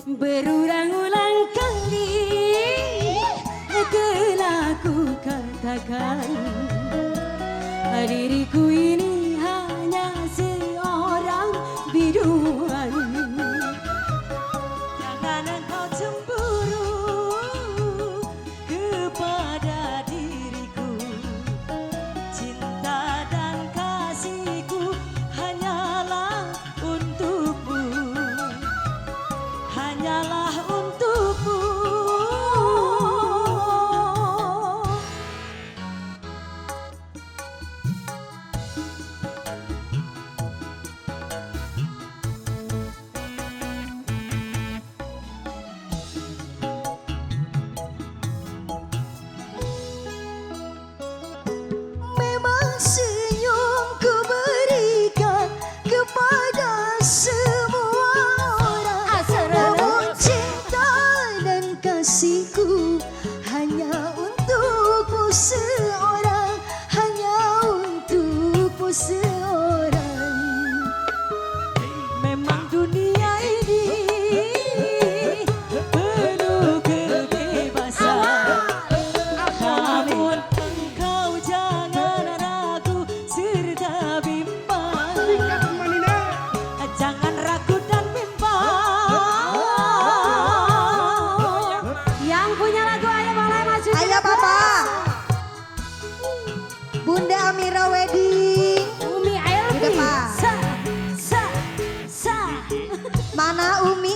Berulang-ulang kali telah ku katakan, diriku ini hanya seorang biduan. Jangan engkau cemburu kepada diriku, cinta dan kasihku hanyalah untukmu, hanyalah untukmu. Memang senyumku berikan kepada semua orang, namun cinta dan kasihku hanya untukmu seorang, hanya untukmu seorang. Memang dunia ini penuh kebebasan, namun engkau jangan ragu serta bimbang. Jangan ragu dan bimbang. Yang punya lagu ayo boleh maju. Ayo Papa. Bunda Amira Wedding. Umi Elvi. Di depan. Sa. Mana Umi?